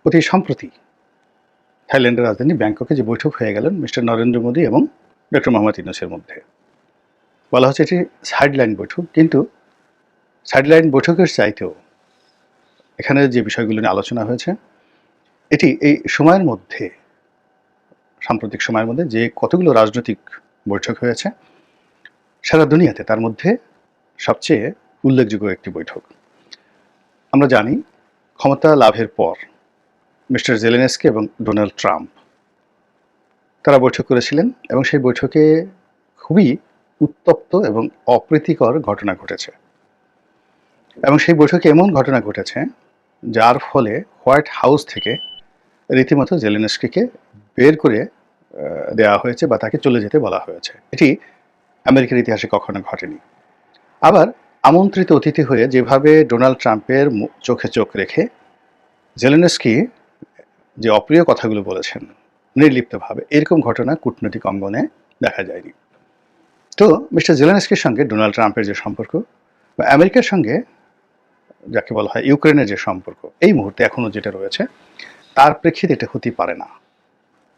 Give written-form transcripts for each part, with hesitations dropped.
অতি সম্প্রতি থাইল্যান্ডের রাজধানী ব্যাংককে যে বৈঠক হয়ে গেলেন মিস্টার নরেন্দ্র মোদী এবং ডক্টর মোহাম্মদ ইউনূসের মধ্যে, বলা হচ্ছে এটি সাইডলাইন বৈঠক, কিন্তু সাইডলাইন বৈঠকের চাইতেও এখানে যে বিষয়গুলো নিয়ে আলোচনা হয়েছে, এটি এই সময়ের মধ্যে, সাম্প্রতিক সময়ের মধ্যে যে কতগুলো রাজনৈতিক বৈঠক হয়েছে সারা দুনিয়াতে, তার মধ্যে সবচেয়ে উল্লেখযোগ্য একটি বৈঠক। আমরা জানি ক্ষমতা লাভের পর মিস্টার জেলেনস্কি এবং ডোনাল্ড ট্রাম্প তারা বৈঠক করেছিলেন এবং সেই বৈঠকে খুবই উত্তপ্ত এবং অপ্রীতিকর ঘটনা ঘটেছে। এবং সেই বৈঠকে এমন ঘটনা ঘটেছে যার ফলে হোয়াইট হাউস থেকে রীতিমতো জেলেনস্কিকে বের করে দেওয়া হয়েছে বা তাকে চলে যেতে বলা হয়েছে। এটি আমেরিকার ইতিহাসে কখনো ঘটেনি। আবার আমন্ত্রিত অতিথি হয়ে যেভাবে ডোনাল্ড ট্রাম্পের চোখে চোখ রেখে জেলেনস্কি যে অপ্রিয় কথাগুলো বলেছেন নির্লিপ্তভাবে, এরকম ঘটনা কূটনৈতিক অঙ্গনে দেখা যায়নি। তো মিস্টার জেলেনস্কির সঙ্গে ডোনাল্ড ট্রাম্পের যে সম্পর্ক বা আমেরিকার সঙ্গে যাকে বলা হয় ইউক্রেনের যে সম্পর্ক এই মুহূর্তে এখনও যেটা রয়েছে, তার প্রেক্ষিতে এটা হতে পারে না।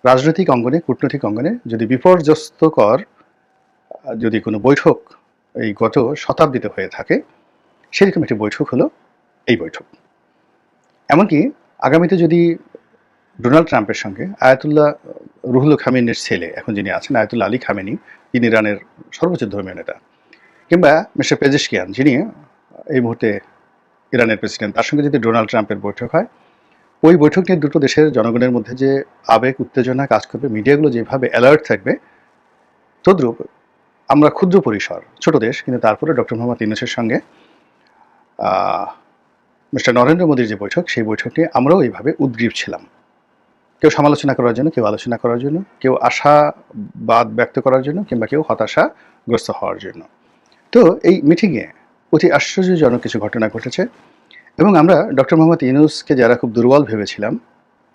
রাজনৈতিক অঙ্গনে, কূটনৈতিক অঙ্গনে যদি বিপর্যস্তকর যদি কোনো বৈঠক এই গত শতাব্দীতে হয়ে থাকে, সেরকম একটি বৈঠক হলো এই বৈঠক। এমনকি আগামীতে যদি ডোনাল্ড ট্রাম্পের সঙ্গে আয়াতুল্লাহ রুহুল খামেনির ছেলে, এখন যিনি আছেন আয়াতুল্লাহ আলী খামেনি, যিনি ইরানের সর্বোচ্চ ধর্মীয় নেতা, কিংবা মিস্টার পেজেশকিয়ান, যিনি এই মুহূর্তে ইরানের প্রেসিডেন্ট, তার সঙ্গে যদি ডোনাল্ড ট্রাম্পের বৈঠক হয়, ওই বৈঠক নিয়ে দুটো দেশের জনগণের মধ্যে যে আবেগ উত্তেজনা কাজ করবে, মিডিয়াগুলো যেভাবে অ্যালার্ট থাকবে, তদ্রূপ আমরা ক্ষুদ্র পরিসর ছোট দেশ, কিন্তু তারপরে ডক্টর মোহাম্মদ ইউনূসের সঙ্গে মিস্টার নরেন্দ্র মোদীর যে বৈঠক, সেই বৈঠক নিয়ে আমরাও এইভাবে উদ্গ্রীব ছিলাম। কেউ সমালোচনা করার জন্য, কেউ আলোচনা করার জন্য, কেউ আশাবাদ ব্যক্ত করার জন্য, কিংবা কেউ হতাশাগ্রস্ত হওয়ার জন্য। তো এই মিটিংয়ে অতি আশ্চর্যজনক কিছু ঘটনা ঘটেছে এবং আমরা ডক্টর মোহাম্মদ ইউনূসকে যারা খুব দুর্বল ভেবেছিলাম,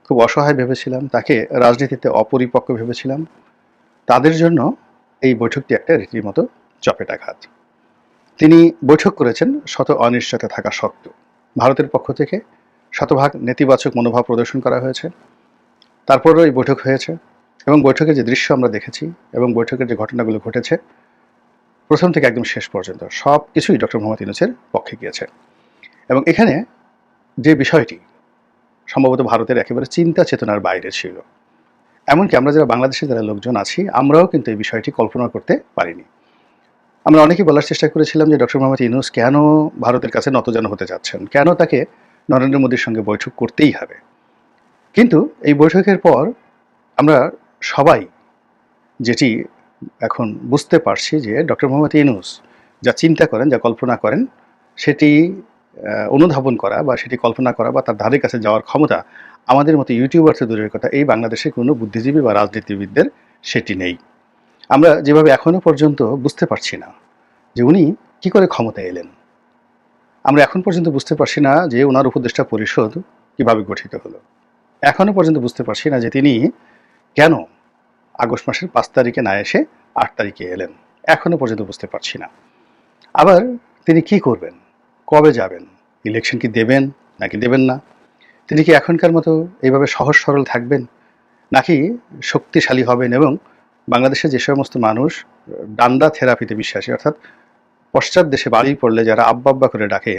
খুব অসহায় ভেবেছিলাম, তাকে রাজনীতিতে অপরিপক্ক ভেবেছিলাম, তাদের জন্য এই বৈঠকটি একটা রীতিমতো চপেটাঘাত। তিনি বৈঠক করেছেন শত অনিশ্চয়তা থাকা সত্ত্বেও। ভারতের পক্ষ থেকে শতভাগ নেতিবাচক মনোভাব প্রদর্শন করা হয়েছে, তারপরেও এই বৈঠক হয়েছে এবং বৈঠকের যে দৃশ্য আমরা দেখেছি এবং বৈঠকের যে ঘটনাগুলো ঘটেছে, প্রথম থেকে একদম শেষ পর্যন্ত সব কিছুই ডক্টর মোহাম্মদ ইউনূসের পক্ষে গিয়েছে। এবং এখানে যে বিষয়টি সম্ভবত ভারতের একেবারে চিন্তা চেতনার বাইরে ছিল, এমনকি আমরা যারা বাংলাদেশের যারা লোকজন আছি, আমরাও কিন্তু এই বিষয়টি কল্পনা করতে পারিনি। আমরা অনেকেই বলার চেষ্টা করেছিলাম যে ডক্টর মোহাম্মদ ইউনূস কেন ভারতের কাছে নতজানু হতে যাচ্ছেন, কেন তাকে নরেন্দ্র মোদীর সঙ্গে বৈঠক করতেই হবে। কিন্তু এই বৈঠকের পর আমরা সবাই যেটি এখন বুঝতে পারছি যে ডক্টর মোহাম্মদ ইউনূস যা চিন্তা করেন, যা কল্পনা করেন, সেটি অনুধাবন করা বা সেটি কল্পনা করা বা তার ধারে কাছে যাওয়ার ক্ষমতা আমাদের মতো ইউটিউবার তো দূরের কথা, এই বাংলাদেশে কোনো বুদ্ধিজীবী বা রাজনীতিবিদদের সেটি নেই। আমরা যেভাবে এখনও পর্যন্ত বুঝতে পারছি না যে উনি কী করে ক্ষমতায় এলেন, আমরা এখন পর্যন্ত বুঝতে পারছি না যে ওনার উপদেষ্টা পরিষদ কীভাবে গঠিত হলো, এখনও পর্যন্ত বুঝতে পারছি না যে তিনি কেন আগস্ট মাসের 5 তারিখে না এসে 8 তারিখে এলেন, এখনও পর্যন্ত বুঝতে পারছি না। আবার তিনি কি করবেন, কবে যাবেন, ইলেকশন কি দেবেন নাকি দেবেন না, তিনি কি এখনকার মতো এইভাবে সহজ সরল থাকবেন, নাকি শক্তিশালী হবেন এবং বাংলাদেশে যে সমস্ত মানুষ ডান্ডা থেরাপিতে বিশ্বাসী, অর্থাৎ পশ্চাৎ দেশে বাড়ি পড়লে যারা আব্বা আব্বা করে ডাকে,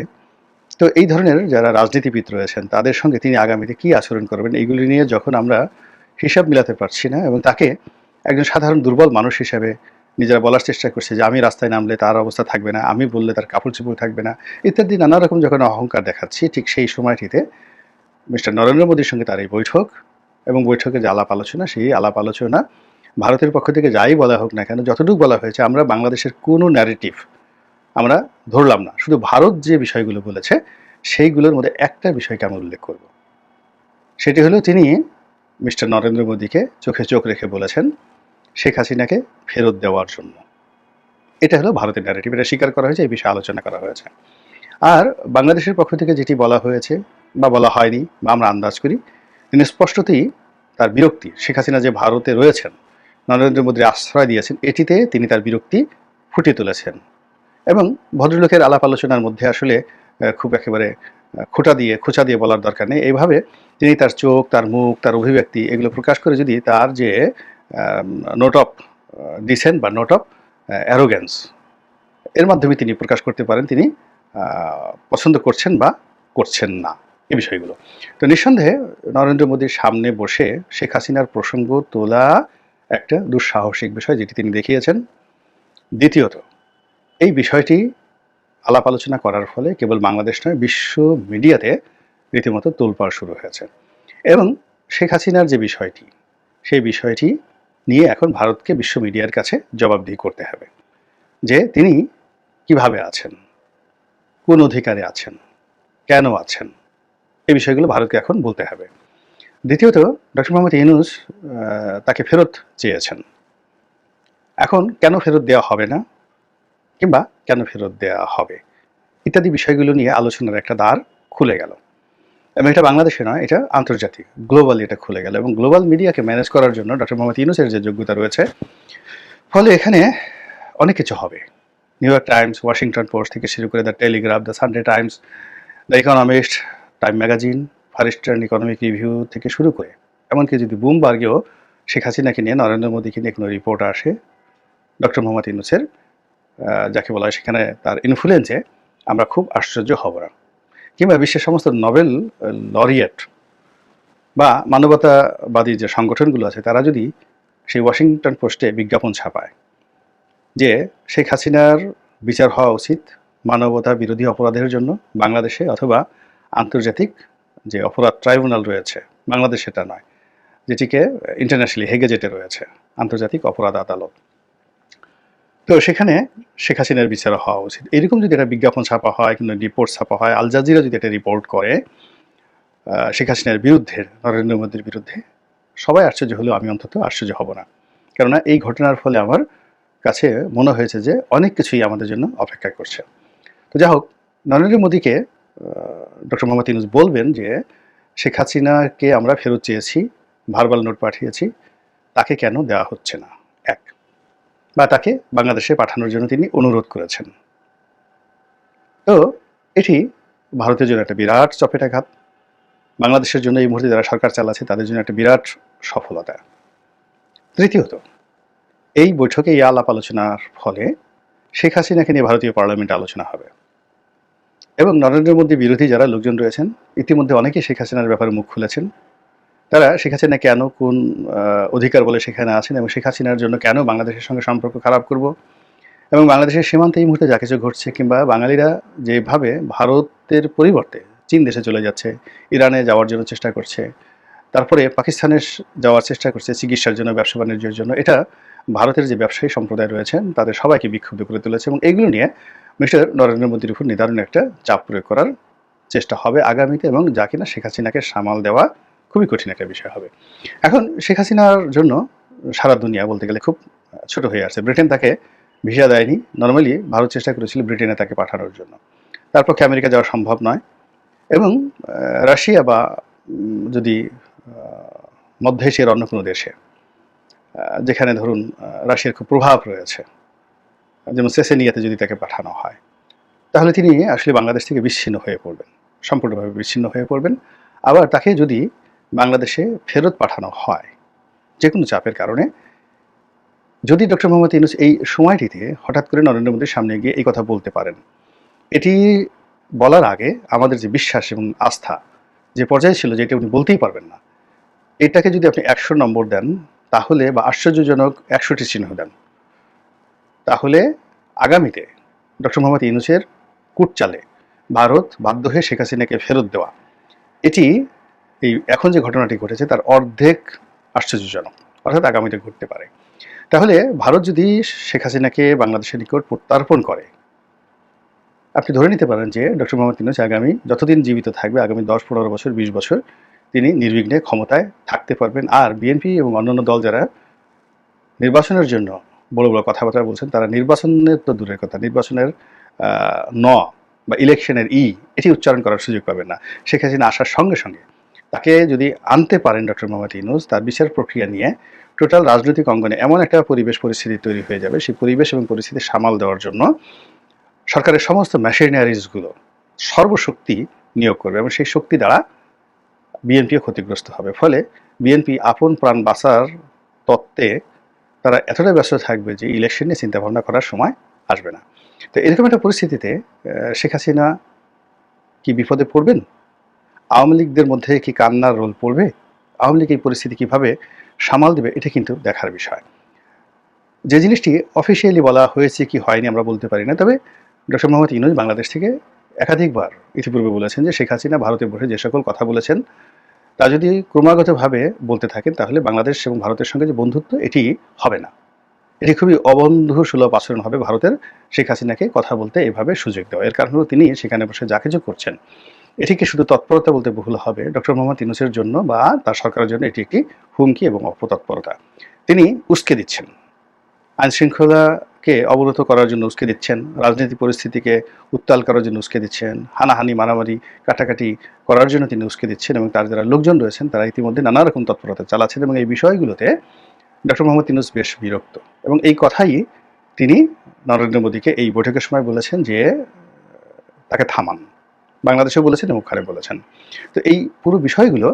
তো এই ধরনের যারা রাজনীতিবিদ রয়েছেন তাদের সঙ্গে তিনি আগামীতে কী আচরণ করবেন, এইগুলি নিয়ে যখন আমরা হিসাব মিলাতে পারছি না এবং তাকে একজন সাধারণ দুর্বল মানুষ হিসেবে নিজেরা বলার চেষ্টা করছে যে আমি রাস্তায় নামলে তার অবস্থা থাকবে না, আমি বললে তার কাপড় চোপড় থাকবে না, ইত্যাদি নানা রকম যখন অহংকার দেখাচ্ছি, ঠিক সেই সময়টিতে মিস্টার নরেন্দ্র মোদীর সঙ্গে তার এই বৈঠক এবং বৈঠকে যে আলাপ আলোচনা, সেই আলাপ আলোচনা ভারতের পক্ষ থেকে যাই বলা হোক না কেন, যতটুকু বলা হয়েছে, আমরা বাংলাদেশের কোনো ন্যারেটিভ আমরা ধরলাম না। শুধু ভারত যে বিষয়গুলো বলেছে সেইগুলোর মধ্যে একটা বিষয়কে আমি উল্লেখ করব, সেটি হলো তিনি মিস্টার নরেন্দ্র মোদীকে চোখে চোখ রেখে বলেছেন শেখ হাসিনাকে ফেরত দেওয়ার জন্য। এটা হলো ভারতের ন্যারেটিভ, এটা স্বীকার করা হয়েছে, এই বিষয়ে আলোচনা করা হয়েছে। আর বাংলাদেশের পক্ষ থেকে যেটি বলা হয়েছে বা বলা হয়নি বা আমরা আন্দাজ করি, তিনি স্পষ্টতই তার বিরক্তি, শেখ হাসিনা যে ভারতে রয়েছেন, নরেন্দ্র মোদীর আশ্রয় দিয়েছেন, এটিতে তিনি তার বিরক্তি ফুটিয়ে তুলেছেন। এবং ভদ্রলোকের আলাপ আলোচনার মধ্যে আসলে খুব একেবারে খোঁচা দিয়ে বলার দরকার নেই। এইভাবে তিনি তার চোখ, তার মুখ, তার অভিব্যক্তি এগুলো প্রকাশ করে যদি তার যে নোট অফ ডিসেন্ট বা নোট অফ অ্যারোগ্যান্স এর মাধ্যমে তিনি প্রকাশ করতে পারেন তিনি পছন্দ করছেন বা করছেন না এই বিষয়গুলো। তো নিঃসন্দেহে নরেন্দ্র মোদীর সামনে বসে শেখ হাসিনার প্রসঙ্গ তোলা একটা দুঃসাহসিক বিষয় যেটি তিনি দেখিয়েছেন। দ্বিতীয়ত এই বিষয়টি আলাপ আলোচনা করার ফলে কেবল বাংলাদেশ নয় বিশ্ব মিডিয়াতে রীতিমতো তোলপাড় শুরু হয়েছে এবং শেখ হাসিনার যে বিষয়টি সেই বিষয়টি নিয়ে এখন ভারতকে বিশ্ব মিডিয়ার কাছে জবাবদিহি করতে হবে যে তিনি কিভাবে আছেন, কোন অধিকারে আছেন, কেন আছেন, এই বিষয়গুলো ভারতকে এখন বলতে হবে। দ্বিতীয়ত ডক্টর মোহাম্মদ ইউনূস তাকে ফেরত চেয়েছেন। এখন কেন ফেরত দেওয়া হবে না কিংবা কেন ফেরত দেওয়া হবে ইত্যাদি বিষয়গুলো নিয়ে আলোচনার একটা দ্বার খুলে গেল এবং এটা বাংলাদেশে নয়, এটা আন্তর্জাতিক গ্লোবালি এটা খুলে গেল এবং গ্লোবাল মিডিয়াকে ম্যানেজ করার জন্য ডক্টর মোহাম্মদ ইউনূসের যে যোগ্যতা রয়েছে ফলে এখানে অনেক কিছু হবে। New York Times, Washington Post থেকে শুরু করে the Telegraph, the Sunday Times, the Economist, Time magazine, Far Eastern Economic Review থেকে শুরু করে এমনকি যদি বুমবার্গেও শেখ হাসিনাকে নিয়ে, নরেন্দ্র মোদীকে নিয়ে কোনো রিপোর্ট আসে ডক্টর মোহাম্মদ ইউনূসের, যাকে বলা হয় সেখানে তার ইনফ্লুয়েন্সে আমরা খুব আশ্চর্য হব না। কিংবা বিশ্বের সমস্ত নোবেল লরিয়েট বা মানবতাবাদী যে সংগঠনগুলো আছে তারা যদি সেই ওয়াশিংটন পোস্টে বিজ্ঞাপন ছাপায় যে শেখ হাসিনার বিচার হওয়া উচিত মানবতা বিরোধী অপরাধের জন্য বাংলাদেশে অথবা আন্তর্জাতিক যে অপরাধ ট্রাইব্যুনাল রয়েছে, বাংলাদেশ সেটা নয়, যেটিকে ইন্টারন্যাশনালি হেগে যেতে রয়েছে আন্তর্জাতিক অপরাধ আদালত, তো সেখানে শেখ হাসিনার বিচার হওয়া উচিত, এরকম যদি একটা বিজ্ঞাপন ছাপা হয়, কিন্তু রিপোর্ট ছাপা হয়, আল জাজিরা যদি এটা রিপোর্ট করে শেখ হাসিনার বিরুদ্ধে, নরেন্দ্র মোদীর বিরুদ্ধে, সবাই আশ্চর্য হলেও আমি অন্তত আশ্চর্য হব না। কেননা এই ঘটনার ফলে আমার কাছে মনে হয়েছে যে অনেক কিছুই আমাদের জন্য অপেক্ষা করছে। তো যাই হোক, নরেন্দ্র মোদীকে ডক্টর মোহাম্মদ ইউনূস বলবেন যে শেখ হাসিনাকে আমরা ফেরত চেয়েছি, ভার্বাল নোট পাঠিয়েছি, তাকে কেন দেওয়া হচ্ছে না, এক, বা তাকে বাংলাদেশে পাঠানোর জন্য তিনি অনুরোধ করেছেন। তো এটি ভারতের জন্য একটা বিরাট চপেটাঘাত, বাংলাদেশের জন্য এই মুহূর্তে যারা সরকার চালাচ্ছে তাদের জন্য একটা বিরাট সফলতা। তৃতীয়ত, এই বৈঠকে এই আলাপ আলোচনার ফলে শেখ হাসিনাকে নিয়ে ভারতীয় পার্লামেন্টে আলোচনা হবে এবং নরেন্দ্র মোদী বিরোধী যারা লোকজন রয়েছেন ইতিমধ্যে অনেকেই শেখ হাসিনার ব্যাপারে মুখ খুলেছেন। তারা শেখ হাসিনা কেন, কোন অধিকার বলে সেখানে আছেন এবং শেখ হাসিনার জন্য কেন বাংলাদেশের সঙ্গে সম্পর্ক খারাপ করব এবং বাংলাদেশের সীমান্তে এই মুহূর্তে যা কিছু ঘটছে, কিংবা বাঙালিরা যেভাবে ভারতের পরিবর্তে চীন দেশে চলে যাচ্ছে, ইরানে যাওয়ার জন্য চেষ্টা করছে, তারপরে পাকিস্তানে যাওয়ার চেষ্টা করছে চিকিৎসার জন্য, ব্যবসা বাণিজ্যের জন্য, এটা ভারতের যে ব্যবসায়ী সম্প্রদায় রয়েছেন তাদের সবাইকে বিক্ষুব্ধ করে তুলেছে এবং এইগুলো নিয়ে মিস্টার নরেন্দ্র মোদীর উপর নিদারুণ একটা চাপ প্রয়োগ করার চেষ্টা হবে আগামীতে এবং যা কিনা শেখ হাসিনাকে সামাল দেওয়া খুবই কঠিন একটা বিষয় হবে। এখন শেখ হাসিনার জন্য সারা দুনিয়া বলতে গেলে খুব ছোট হয়ে আসছে। ব্রিটেন তাকে ভিসা দেয়নি, নর্মালি ভারত চেষ্টা করেছিল ব্রিটেনে তাকে পাঠানোর জন্য, তার পক্ষে আমেরিকা যাওয়া সম্ভব নয় এবং রাশিয়া বা যদি মধ্য এশিয়ার অন্য কোনো দেশে, যেখানে ধরুন রাশিয়ার খুব প্রভাব রয়েছে, যেমন চেচেনিয়াতে যদি তাকে পাঠানো হয় তাহলে তিনি আসলে বাংলাদেশ থেকে বিচ্ছিন্ন হয়ে পড়বেন, সম্পূর্ণভাবে বিচ্ছিন্ন হয়ে পড়বেন। আবার তাকে যদি বাংলাদেশে ফেরত পাঠানো হয় যে কোনো চাপের কারণে, যদি ডক্টর মোহাম্মদ ইউনূস এই সময়টিতে হঠাৎ করে নরেন্দ্র মোদীর সামনে গিয়ে এই কথা বলতে পারেন, এটি বলার আগে আমাদের যে বিশ্বাস এবং আস্থা যে পর্যায়ে ছিল যে এটা উনি বলতেই পারবেন না, এটাকে যদি আপনি 100 নম্বর দেন তাহলে, বা আশ্চর্যজনক 100টি চিহ্ন দেন, তাহলে আগামীতে ডক্টর মোহাম্মদ ইউনূসের কূটচালে ভারত বাধ্য হয়ে শেখ হাসিনাকে ফেরত দেওয়া, এটি এই এখন যে ঘটনাটি ঘটেছে তার অর্ধেক আশ্চর্যজনক, অর্থাৎ আগামীতে ঘটতে পারে। তাহলে ভারত যদি শেখ হাসিনাকে বাংলাদেশের নিকট প্রত্যার্পণ করে, আপনি ধরে নিতে পারেন যে ডক্টর মোহাম্মদ ইউনূস আগামী যতদিন জীবিত থাকবে, আগামী 10-15 বছর, 20 বছর তিনি নির্বিঘ্নে ক্ষমতায় থাকতে পারবেন। আর বিএনপি এবং অন্যান্য দল যারা নির্বাচনের জন্য বড় বড় কথাবার্তা বলছেন, তারা নির্বাচনের তো দূরের কথা, নির্বাচনের ন বা ইলেকশনের এটি উচ্চারণ করার সুযোগ পাবেন না। শেখ হাসিনা আসার সঙ্গে সঙ্গে তাকে যদি আনতে পারেন ডক্টর মোহাম্মদ ইউনূস, তার বিচার প্রক্রিয়া নিয়ে টোটাল রাজনৈতিক অঙ্গনে এমন একটা পরিবেশ পরিস্থিতি তৈরি হয়ে যাবে, সেই পরিবেশ এবং পরিস্থিতি সামাল দেওয়ার জন্য সরকারের সমস্ত মেশিনারিজগুলো সর্বশক্তি নিয়োগ করবে এবং সেই শক্তি দ্বারা বিএনপিও ক্ষতিগ্রস্ত হবে। ফলে বিএনপি আপন প্রাণ বাঁচার তত্ত্বে তারা এতটাই ব্যস্ত থাকবে যে ইলেকশন নিয়ে চিন্তাভাবনা করার সময় আসবে না। তো এরকম একটা পরিস্থিতিতে শেখ হাসিনা কি বিপদে পড়বেন? আওয়ামী লীগদের মধ্যে কি কান্নার রোল পড়বে? আওয়ামী লীগ এই পরিস্থিতি কিভাবে সামাল দেবে? এটা কিন্তু দেখার বিষয়। যে জিনিসটি অফিসিয়ালি বলা হয়েছে কি হয়নি আমরা বলতে পারি না। তবে ডক্টর মোহাম্মদ ইউনূস বাংলাদেশ থেকে একাধিকবার ইতিপূর্বে বলেছেন যে শেখ হাসিনা ভারতে বসে যে সকল কথা বলেছেন তা যদি ক্রমাগতভাবে বলতে থাকেন তাহলে বাংলাদেশ এবং ভারতের সঙ্গে যে বন্ধুত্ব এটি হবে না। এটি খুবই অবন্ধুসুলভ আচরণ হবে ভারতের শেখ হাসিনাকে কথা বলতে এভাবে সুযোগ দেওয়া। এর কারণ হলো তিনি সেখানে বসে যা কিছু করছেন এটিকে শুধু তৎপরতা বলতে ভুল হবে। ডক্টর মোহাম্মদ ইউনূসের জন্য বা তার সরকারের জন্য এটি একটি হুমকি এবং অপতৎপরতা। তিনি উস্কে দিচ্ছেন। আইনশৃঙ্খলাকে অবরত করার জন্য উস্কে দিচ্ছেন, রাজনৈতিক পরিস্থিতিকে উত্তাল করার জন্য উস্কে দিচ্ছেন, হানাহানি, মারামারি, কাটাকাটি করার জন্য তিনি উস্কে দিচ্ছেন এবং তার যারা লোকজন রয়েছেন তারা ইতিমধ্যে নানা রকম তৎপরতা চালাচ্ছেন এবং এই বিষয়গুলোতে ডক্টর মোহাম্মদ ইউনূস বেশ বিরক্ত এবং এই কথাই তিনি নরেন্দ্র মোদীকে এই বৈঠকের সময় বলেছেন যে তাকে থামান। বাংলাদেশেও বলেছেন এবং ওখানে বলেছেন। তো এই পুরো বিষয়গুলো